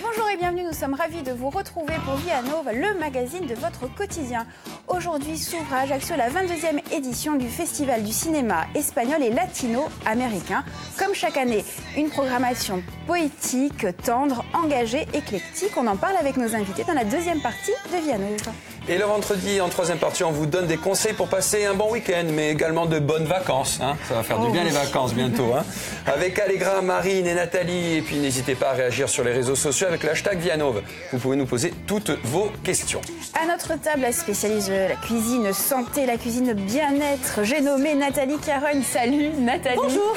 Bonjour et bienvenue, nous sommes ravis de vous retrouver pour Via Nova, le magazine de votre quotidien. Aujourd'hui s'ouvre à Ajaccio la 22e édition du Festival du cinéma espagnol et latino-américain. Comme chaque année, une programmation poétique, tendre, engagée, éclectique. On en parle avec nos invités dans la deuxième partie de Via Nova. Et le vendredi, en troisième partie, on vous donne des conseils pour passer un bon week-end, mais également de bonnes vacances. Hein. Ça va faire du bien les vacances bientôt. Hein. Avec Allegra, Marine et Nathalie. Et puis n'hésitez pas à réagir sur les réseaux sociaux avec le hashtag Vianova. Vous pouvez nous poser toutes vos questions. À notre table, la spécialiste de la cuisine santé, la cuisine bien-être, j'ai nommé Nathalie Carogne. Salut Nathalie. Bonjour.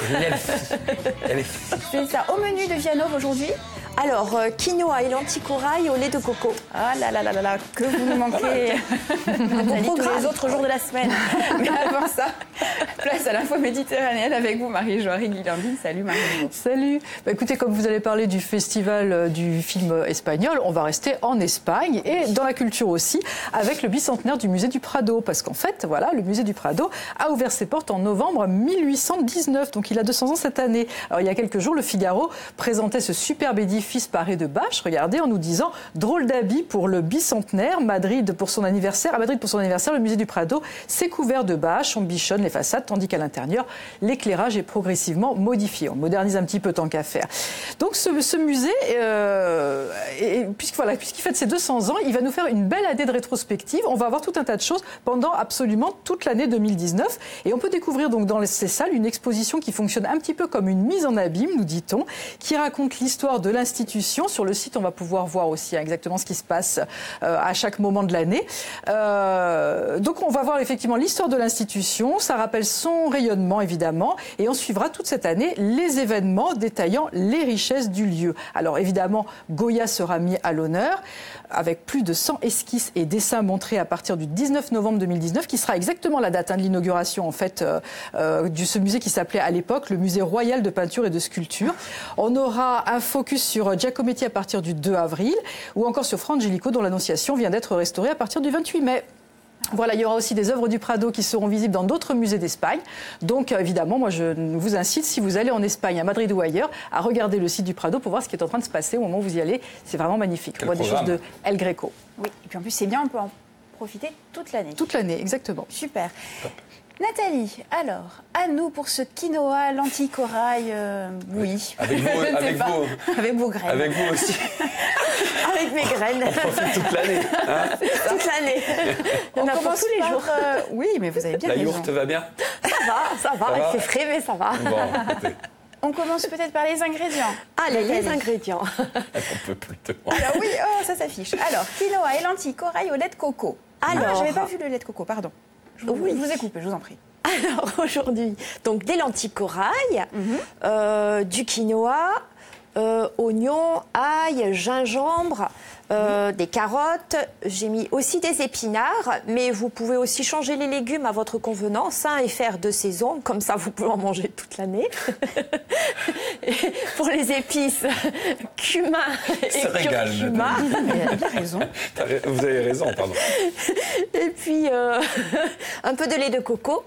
C'est ça. Au menu de Via Nova aujourd'hui. Alors, quinoa et lentilles corail au lait de coco. Ah là là là là là, que vous nous manquez Nathalie, tous les autres jours de la semaine. Mais avant ça, place à l'info méditerranéenne avec vous, Marie-Joëlle Guilandine. Salut Marie-Jo. Salut. Bah, écoutez, comme vous allez parler du festival du film espagnol, on va rester en Espagne et dans la culture aussi, avec le bicentenaire du musée du Prado. Parce qu'en fait, voilà, le musée du Prado a ouvert ses portes en novembre 1819, donc il a 200 ans cette année. Alors il y a quelques jours, le Figaro présentait ce superbe édifice paré de bâches, regardez, en nous disant drôle d'habit pour le bicentenaire, Madrid pour son anniversaire. À Madrid pour son anniversaire, le musée du Prado s'est couvert de bâches, on bichonne les façades, tandis qu'à l'intérieur, l'éclairage est progressivement modifié. On modernise un petit peu tant qu'à faire. Donc ce musée, puisqu'il fête ses 200 ans, il va nous faire une belle année de rétrospective. On va avoir tout un tas de choses pendant absolument toute l'année 2019. Et on peut découvrir donc dans ces salles une exposition qui fonctionne un petit peu comme une mise en abîme, nous dit-on, qui raconte l'histoire de l'institution. Sur le site, on va pouvoir voir aussi exactement ce qui se passe à chaque moment de l'année. Donc on va voir effectivement l'histoire de l'institution, ça rappelle son rayonnement évidemment, et on suivra toute cette année les événements détaillant les richesses du lieu. Alors évidemment, Goya sera mis à l'honneur, avec plus de 100 esquisses et dessins montrés à partir du 19 novembre 2019, qui sera exactement la date de l'inauguration en fait de ce musée qui s'appelait à l'époque le Musée Royal de Peinture et de Sculpture. On aura un focus sur Giacometti à partir du 2 avril, ou encore sur Fra Angelico dont l'Annonciation vient d'être restaurée à partir du 28 mai. Voilà, il y aura aussi des œuvres du Prado qui seront visibles dans d'autres musées d'Espagne. Donc évidemment, moi je vous incite, si vous allez en Espagne, à Madrid ou ailleurs, à regarder le site du Prado pour voir ce qui est en train de se passer au moment où vous y allez. C'est vraiment magnifique. On voit des choses de El Greco. Oui, et puis en plus c'est bien, on peut en profiter toute l'année. Toute l'année, exactement. Super. Nathalie, alors, à nous pour ce quinoa, lentilles corail, oui. Avec vos graines. Avec vous aussi. Avec mes graines. On profite toute l'année. Hein, toute l'année. On commence tous les jours. Oui, mais vous avez bien raison. La yourte va bien? Ça va. Il fait frais, mais ça va. Bon, écoutez. On commence peut-être par les ingrédients. Allez, les ingrédients. On peut plus te Alors oui, ça s'affiche. Alors, quinoa et lentilles corail au lait de coco. Alors, j'avais pas vu le lait de coco, pardon. Je vous ai coupé, je vous en prie. Alors aujourd'hui, donc des lentilles corail, du quinoa, oignons, ail, gingembre, des carottes. J'ai mis aussi des épinards, mais vous pouvez aussi changer les légumes à votre convenance et faire de saison, comme ça vous pouvez en manger toute l'année. Pour les épices, cumin et curcuma. Il a raison. Vous avez raison, pardon. Et puis un peu de lait de coco.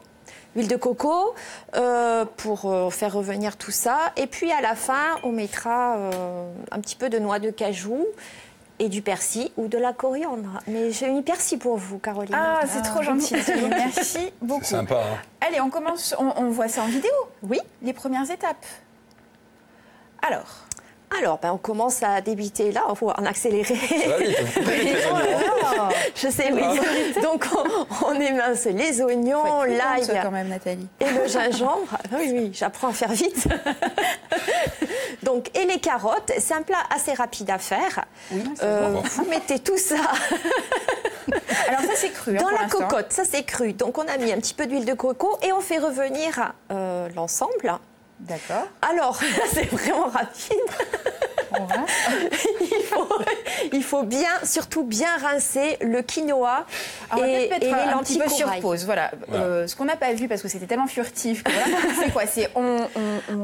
Huile de coco pour faire revenir tout ça. Et puis à la fin, on mettra un petit peu de noix de cajou et du persil ou de la coriandre. Mais j'ai mis persil pour vous, Caroline. Ah, c'est trop gentil. Merci beaucoup. C'est sympa. Hein. Allez, on commence. On voit ça en vidéo. Oui. Les premières étapes. Alors, on commence à débiter là, en accéléré. Ça va vite, vous coupez les oignons. Je sais, oui. Donc, on émince les oignons, l'ail quand même, Nathalie. et le gingembre. Oui, j'apprends à faire vite. Donc, et les carottes, c'est un plat assez rapide à faire. Oui, vous mettez tout ça alors ça, c'est cru. dans la cocotte, ça c'est cru. Donc, on a mis un petit peu d'huile de coco et on fait revenir l'ensemble. D'accord. Alors, c'est vraiment rapide. il faut bien, surtout bien rincer le quinoa Alors, on va et peut-être les mettre un petit peu lentilles sur corail. pause. Voilà. Ce qu'on n'a pas vu parce que c'était tellement furtif. Que voilà. C'est quoi? C'est on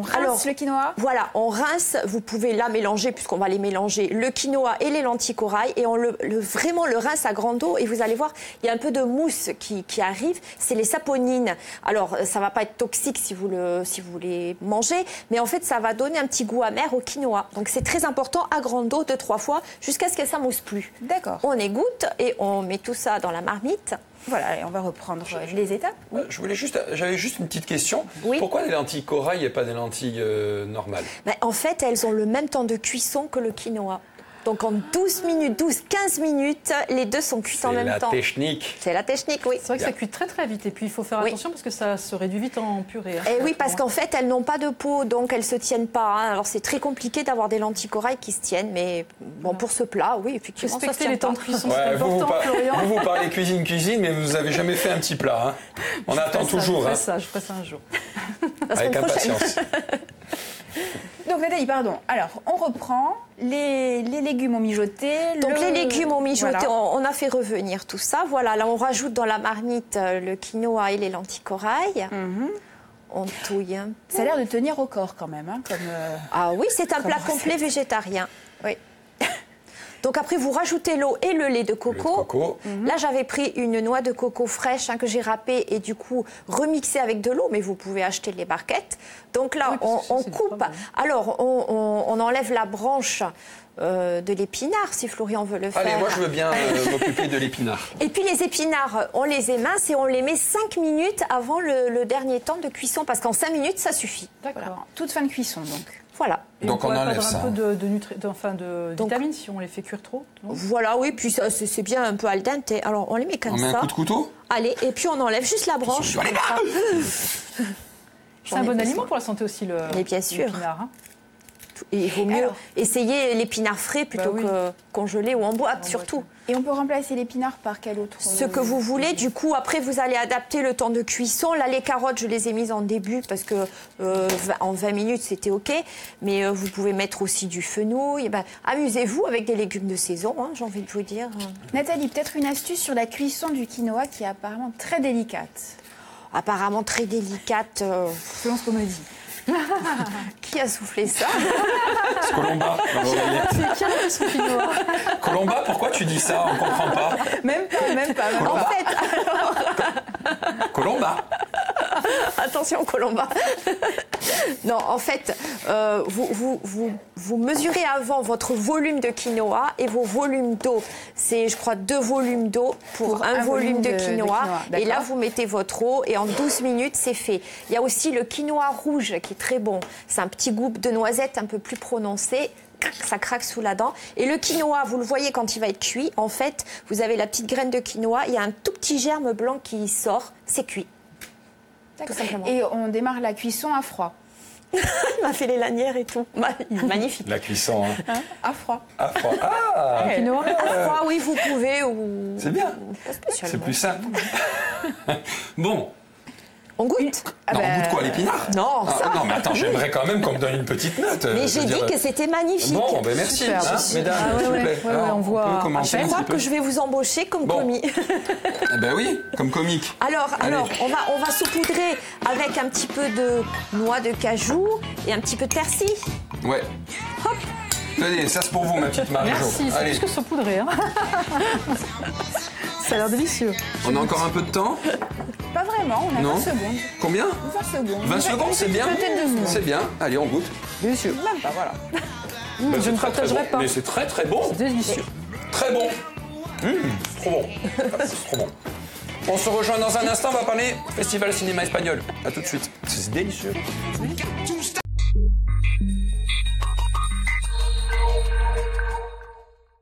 rince Alors, le quinoa. Voilà, on rince, vous pouvez la mélanger puisqu'on va les mélanger, le quinoa et les lentilles corail et on vraiment le rince à grande eau et vous allez voir, il y a un peu de mousse qui arrive, c'est les saponines. Alors, ça va pas être toxique si vous les mangez, mais en fait, ça va donner un petit goût amer au quinoa. Donc, c'est très important à grande eau 2-3 fois jusqu'à ce que ça mousse plus. D'accord. On égoutte et on met tout ça dans la marmite. Voilà, et on va reprendre les étapes. Oui. J'avais juste une petite question. Oui. Pourquoi des lentilles corail et pas des lentilles normales? Ben, en fait, elles ont le même temps de cuisson que le quinoa. Donc en 12-15 minutes, les deux sont cuits en même temps. C'est la technique. C'est la technique, oui. C'est vrai que ça cuit très très vite et puis il faut faire Oui. attention parce que ça se réduit vite en purée. Et oui, parce qu'en fait, elles n'ont pas de peau, donc elles se tiennent pas. Hein. Alors c'est très compliqué d'avoir des lentilles corail qui se tiennent, mais bon, pour ce plat, oui, effectivement, ça se Respecter tient les temps pas. de cuisson, Ouais, c'est important, Florian. vous parlez cuisine, mais vous n'avez jamais fait un petit plat. Hein. On attend toujours. Je Hein. ferai ça un jour. La Avec semaine prochaine. impatience. Donc Nathalie, pardon. Alors, on reprend les légumes ont mijoté. Donc les légumes ont mijoté, Voilà. on a fait revenir tout ça. Voilà, là on rajoute dans la marmite le quinoa et les lentilles corail. On touille un peu. Ça a l'air de tenir au corps quand même. Hein, comme, Ah oui, c'est un plat recette. complet végétarien. Oui. Donc après, vous rajoutez l'eau et le lait de coco. Le coco. Là, j'avais pris une noix de coco fraîche que j'ai râpée et du coup remixée avec de l'eau, mais vous pouvez acheter les barquettes. Donc là, Oui, parce que on c'est coupe. pas bon. Alors, on enlève la branche de l'épinard, si Florian veut le faire. Allez, moi je veux bien m'occuper de l'épinard. Et puis les épinards, on les émince et on les met 5 minutes avant le dernier temps de cuisson, parce qu'en 5 minutes, ça suffit. voilà. D'accord. Toute fin de cuisson donc. Voilà. Et Donc on pourrait enlève perdre ça. un peu de Donc- vitamines si on les fait cuire trop. non Voilà, oui, puis ça, c'est bien un peu al dente. Alors, on les met comme On met ça. un coup de couteau? Allez, et puis on enlève juste la branche. Allez, comme ça. C'est un bon aliment pour la santé aussi, le Mais bien sûr. l'épinard, hein. Et il vaut mieux Alors. essayer l'épinard frais plutôt Bah oui. que congelé ou en boîte, surtout. Et on peut remplacer l'épinard par quel autre Ce que vous voulez, du coup, après vous allez adapter le temps de cuisson. Là, les carottes, je les ai mises en début parce que en 20 minutes, c'était OK. Mais vous pouvez mettre aussi du fenouil. Eh ben, amusez-vous avec des légumes de saison, hein, j'ai envie de vous dire. Nathalie, peut-être une astuce sur la cuisson du quinoa qui est apparemment très délicate. Apparemment très délicate. Selon ce qu'on me dit. Qui a soufflé ça? C'est Colomba. C'est qui a fait son quinoa? Colomba, pourquoi tu dis ça? On comprend pas. Même pas. En fait, Colomba. attention Colomba. Non, en fait, vous mesurez avant votre volume de quinoa et vos volumes d'eau. C'est, je crois, 2 volumes d'eau pour un volume de quinoa. Et là, d'accord. vous mettez votre eau et en 12 minutes, c'est fait. Il y a aussi le quinoa rouge qui est très bon. C'est un petit goût de noisette un peu plus prononcé. Ça craque sous la dent. Et le quinoa, vous le voyez quand il va être cuit. En fait, vous avez la petite graine de quinoa. Il y a un tout petit germe blanc qui sort. C'est cuit. D'accord. Tout simplement. Et on démarre la cuisson à froid. Il m'a fait les lanières et tout. Magnifique. La cuisson, hein. À froid. À froid. Ah, Quinoa. À froid, oui, vous pouvez. Ou... c'est bien. Pas spécialement. C'est plus simple. Bon. On goûte. Non, on goûte quoi, l'épinard? Non, Ah, ça. non, mais attends, j'aimerais quand même qu'on me donne une petite note. Mais je veux j'ai dit dire, que c'était magnifique. Bon, ben merci, Super, hein, merci. mesdames, Ah ouais, s'il vous ouais, plaît. ouais, Alors, on voit peut à commencer Je un crois petit peu. que je vais vous embaucher comme Bon. commis. Eh ben oui, comme comique. Alors, Allez. on va saupoudrer avec un petit peu de noix de cajou et un petit peu de persil. Ouais. Hop. Tenez, ça c'est pour vous, ma petite Marie-Jo. Merci, c'est Allez, plus que saupoudré. Hein. Ça a l'air délicieux. on a encore un peu de temps? Pas vraiment, on a Non. 20 secondes. Combien? 20 secondes. 20 secondes, c'est bien? Peut-être 2 secondes. C'est bien. Allez, on goûte. Délicieux. Même pas, voilà. Bah, je c'est ne très, très partagerai bon. pas. Mais c'est très très bon. Délicieux. Très bon. Trop bon. C'est trop bon. On se rejoint dans un instant, on va parler Festival Cinéma Espagnol. A tout de suite. C'est délicieux. We got to